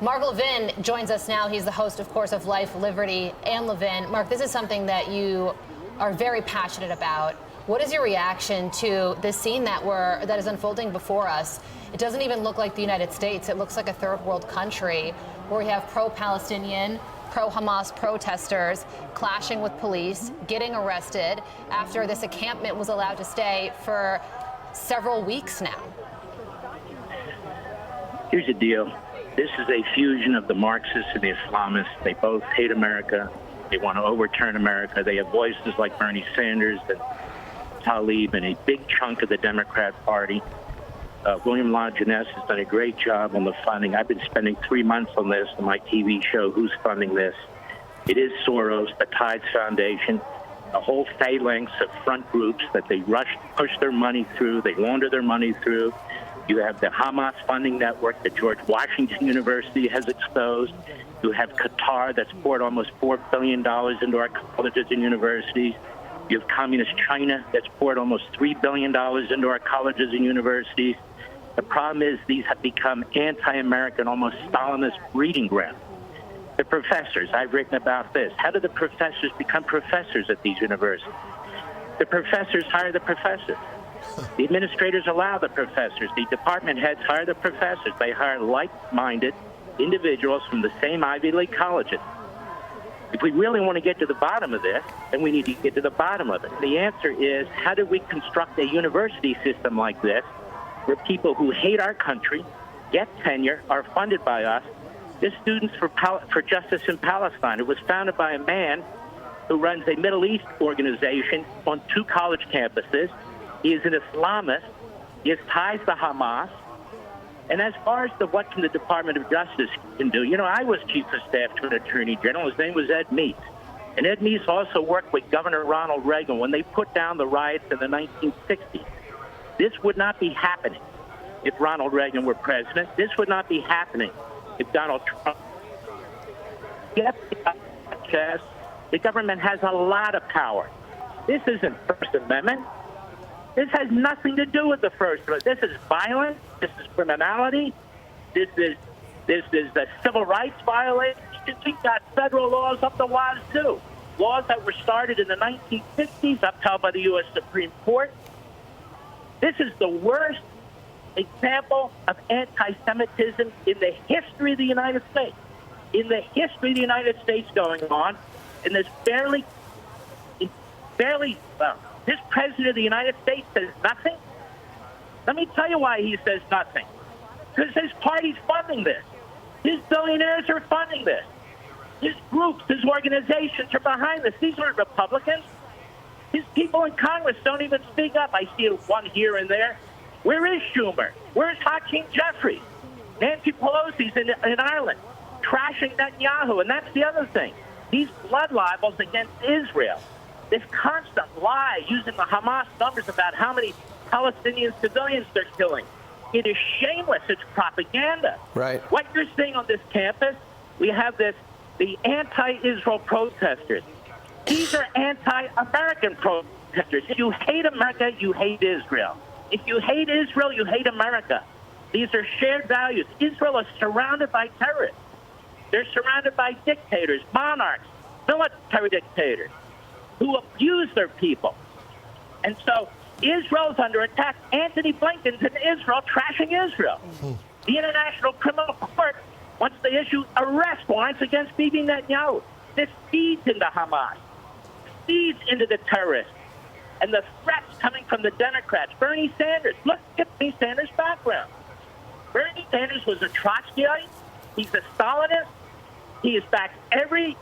Mark Levin joins us now. He's the host, of course, of Life, Liberty, and Levin. Mark, this is something that you are very passionate about. What is your reaction to this scene that is unfolding before us? It doesn't even look like the United States. It looks like a third world country where we have pro-Palestinian, pro-Hamas protesters clashing with police, getting arrested after this encampment was allowed to stay for several weeks now. Here's the deal. This is a fusion of the Marxists and the Islamists. They both hate America. They want to overturn America. They have voices like Bernie Sanders and Tlaib and a big chunk of the Democrat Party. William Longinus has done a great job on the funding. I've been spending 3 months on this on my TV show, Who's Funding This? It is Soros, the Tides Foundation, a whole phalanx of front groups that they push their money through, they launder their money through. You have the Hamas funding network that George Washington University has exposed. You have Qatar that's poured almost $4 billion into our colleges and universities. You have Communist China that's poured almost $3 billion into our colleges and universities. The problem is these have become anti-American, almost Stalinist breeding ground. The professors, I've written about this. How do the professors become professors at these universities? The professors hire the professors. The administrators allow the professors. The department heads hire the professors. They hire like-minded individuals from the same Ivy League colleges. If we really want to get to the bottom of this, then we need to get to the bottom of it. The answer is, how do we construct a university system like this where people who hate our country, get tenure, are funded by us? This Students for Justice in Palestine, it was founded by a man who runs a Middle East organization on 2 college campuses. He is an Islamist. He has ties to Hamas. And as far as what can the Department of Justice can do, you know, I was chief of staff to an attorney general. His name was Ed Meese. And Ed Meese also worked with Governor Ronald Reagan when they put down the riots in the 1960s. This would not be happening if Ronald Reagan were president. This would not be happening if Donald Trump. The government has a lot of power. This isn't First Amendment. This has nothing to do with the First Amendment. This is violence. This is criminality. This is the civil rights violation. We've got federal laws up the wazoo, laws that were started in the 1950s, upheld by the U.S. Supreme Court. This is the worst example of anti-Semitism in the history of the United States. In the history of the United States going on, and this this president of the United States says nothing. Let me tell you why he says nothing. Because his party's funding this. His billionaires are funding this. His groups, his organizations are behind this. These aren't Republicans. His people in Congress don't even speak up. I see one here and there. Where is Schumer? Where's Hakeem Jeffries? Nancy Pelosi's in Ireland, trashing Netanyahu. And that's the other thing. These blood libels against Israel, this constant lie using the Hamas numbers about how many Palestinian civilians they're killing. It is shameless. It's propaganda. Right. What you're seeing on this campus, we have the anti-Israel protesters. These are anti-American protesters. If you hate America, you hate Israel. If you hate Israel, you hate America. These are shared values. Israel is surrounded by terrorists. They're surrounded by dictators, monarchs, military dictators who abuse their people. And so Israel's under attack. Anthony Blinken's in Israel trashing Israel. The International Criminal Court wants to issue arrest warrants against Bibi Netanyahu. This feeds into Hamas, feeds into the terrorists, and the threats coming from the Democrats. Bernie Sanders, look at Bernie Sanders' background. Bernie Sanders was a Trotskyite. He's a Stalinist. He has backed every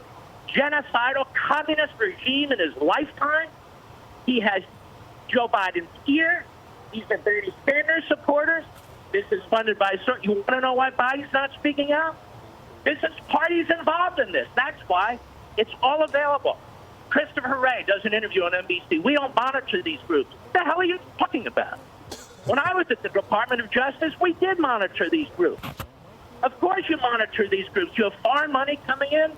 genocidal communist regime in his lifetime. He has Joe Biden's ear. He's a Bernie Sanders supporter. This is funded by certain. You want to know why Biden's not speaking out? This is parties involved in this. That's why it's all available. Christopher Wray does an interview on NBC. We don't monitor these groups. What the hell are you talking about? When I was at the Department of Justice, we did monitor these groups. Of course you monitor these groups. You have foreign money coming in.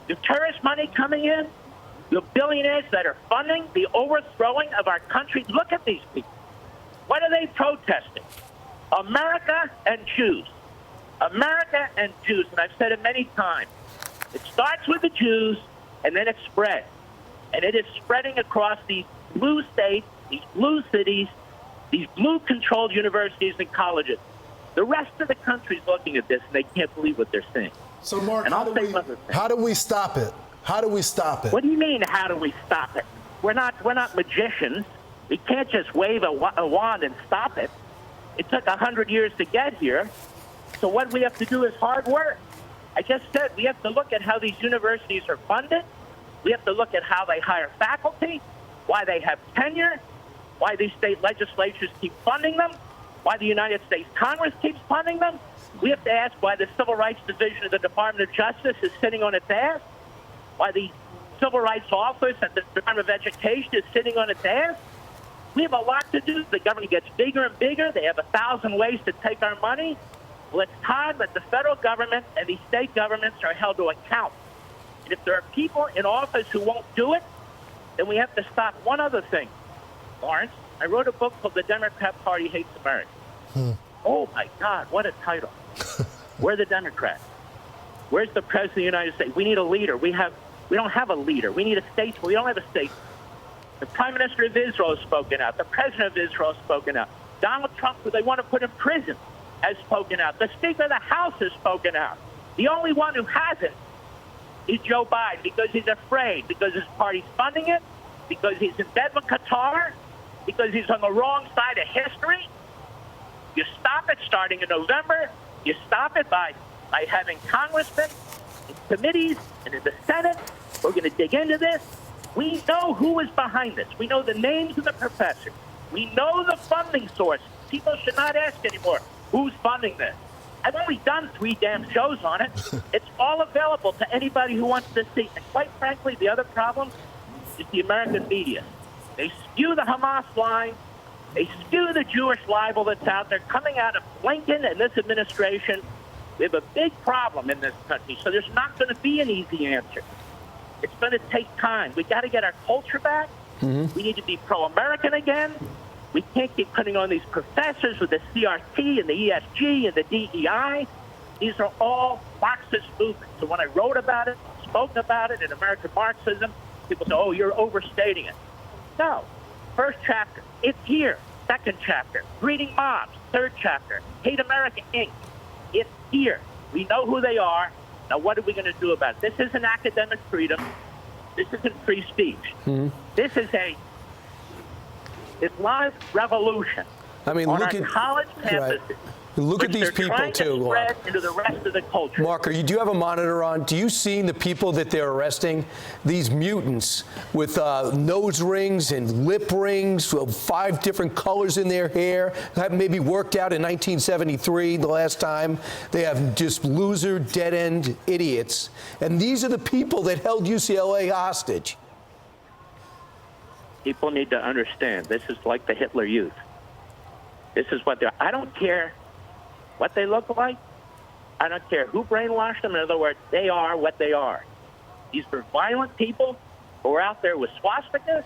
You have terrorist money coming in. You have billionaires that are funding the overthrowing of our country. Look at these people. What are they protesting? America and Jews. America and Jews, and I've said it many times, it starts with the Jews, and then it spreads. And it is spreading across these blue states, these blue cities, these blue-controlled universities and colleges. The rest of the country is looking at this, and they can't believe what they're seeing. So, Mark, and how do we stop it? How do we stop it? What do you mean, how do we stop it? We're not magicians. We can't just wave a wand and stop it. It took 100 years to get here. So what we have to do is hard work. I just said we have to look at how these universities are funded. We have to look at how they hire faculty, why they have tenure, why these state legislatures keep funding them, why the United States Congress keeps funding them. We have to ask why the Civil Rights Division of the Department of Justice is sitting on its ass, why the Civil Rights Office at the Department of Education is sitting on its ass. We have a lot to do. The government gets bigger and bigger. They have 1,000 ways to take our money. Well, it's time that the federal government and the state governments are held to account. And if there are people in office who won't do it, then we have to stop one other thing. Lawrence, I wrote a book called The Democrat Party Hates America. Oh, my God, what a title. We're the Democrats. Where's the President of the United States? We need a leader. We don't have a leader. We need a statesman. We don't have a statesman. The Prime Minister of Israel has spoken out. The President of Israel has spoken out. Donald Trump, who they want to put in prison, has spoken out. The Speaker of the House has spoken out. The only one who hasn't is Joe Biden, because he's afraid, because his party's funding it, because he's in bed with Qatar, because he's on the wrong side of history. You stop it starting in November. You stop it by having congressmen in committees and in the Senate. We're going to dig into this. We know who is behind this. We know the names of the professors. We know the funding source. People should not ask anymore, who's funding this? I've only done 3 damn shows on it. It's all available to anybody who wants to see. And quite frankly, the other problem is the American media. They spew the Hamas line. They spew the Jewish libel that's out there coming out of Blinken and this administration. We have a big problem in this country, so there's not going to be an easy answer. It's going to take time. We got to get our culture back. We need to be pro-American again. We can't keep putting on these professors with the CRT and the ESG and the DEI. These are all Marxist movements. So when I wrote about it, spoke about it in American Marxism, people say, oh, you're overstating it. No. First chapter, it's here. Second chapter, Breeding Mobs. Third chapter, Hate America, Inc. It's here. We know who they are. Now, what are we going to do about it? This isn't academic freedom. This isn't free speech. This is a Islamic revolution. I mean, on look our at college campuses. Right. Look at these people trying too, to spread into the rest of the culture. Mark, do you have a monitor on? Do you see the people that they're arresting? These mutants with nose rings and lip rings, 5 different colors in their hair, that maybe worked out in 1973 the last time. They have just loser, dead-end idiots. And these are the people that held UCLA hostage. People need to understand this is like the Hitler Youth. This is what they're. I don't care what they look like. I don't care who brainwashed them. In other words, they are what they are. These are violent people who are out there with swastikas,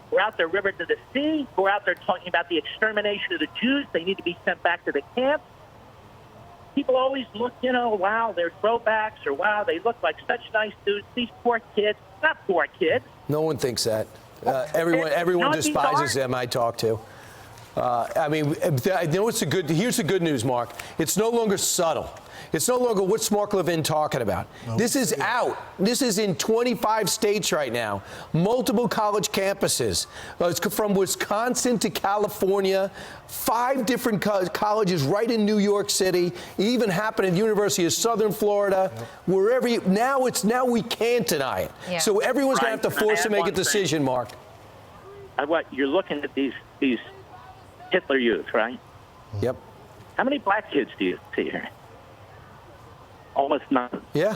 who are out there river to the sea, who are out there talking about the extermination of the Jews. They need to be sent back to the camp. People always look, wow, they're throwbacks, or wow, they look like such nice dudes. These poor kids. Not poor kids. No one thinks that. Everyone despises them I talk to. I mean, here's the good news, Mark. It's no longer subtle. It's no longer what's Mark Levin talking about. This is out. This is in 25 states right now. Multiple college campuses. It's from Wisconsin to California. 5 different colleges right in New York City. It even happened at the University of Southern Florida. Wherever now we can't deny it. Yeah. So everyone's going to have to force to make a decision, Mark. You're looking at these Hitler Youth, right? Yep. How many black kids do you see here? Almost none. Yeah.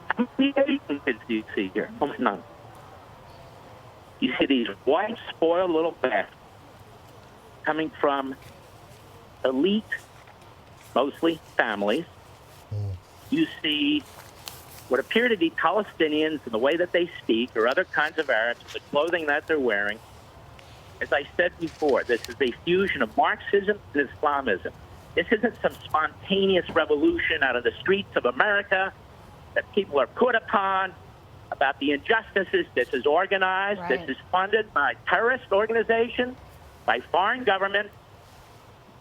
How many Asian kids do you see here? Almost none. You see these white, spoiled little bastards coming from elite, mostly families. You see what appear to be Palestinians in the way that they speak, or other kinds of Arabs, the clothing that they're wearing. As I said before, this is a fusion of Marxism and Islamism. This isn't some spontaneous revolution out of the streets of America that people are put upon about the injustices. This is organized. Right. This is funded by terrorist organizations, by foreign governments,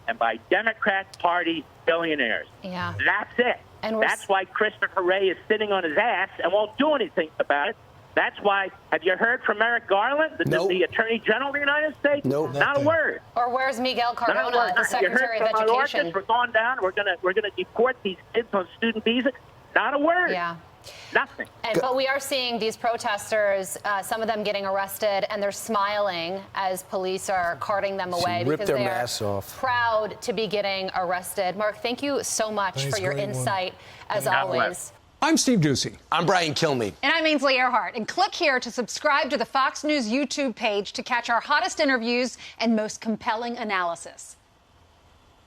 and by Democrat Party billionaires. Yeah. That's it. And that's why Christopher Wray is sitting on his ass and won't do anything about it. That's why, have you heard from Merrick Garland, the Attorney General of the United States? Nope. Not a word. Or where's Miguel Cardona, the Secretary of Education? We're going down. We're gonna deport these kids on student visa. Not a word. Yeah. Nothing. But we are seeing these protesters, some of them getting arrested, and they're smiling as police are carting them away Rip because their they're masks off. proud to be getting arrested. Mark, thank you so much for your insight, as always. I'm Steve Doocy. I'm Brian Kilmeade. And I'm Ainsley Earhart. And click here to subscribe to the Fox News YouTube page to catch our hottest interviews and most compelling analysis.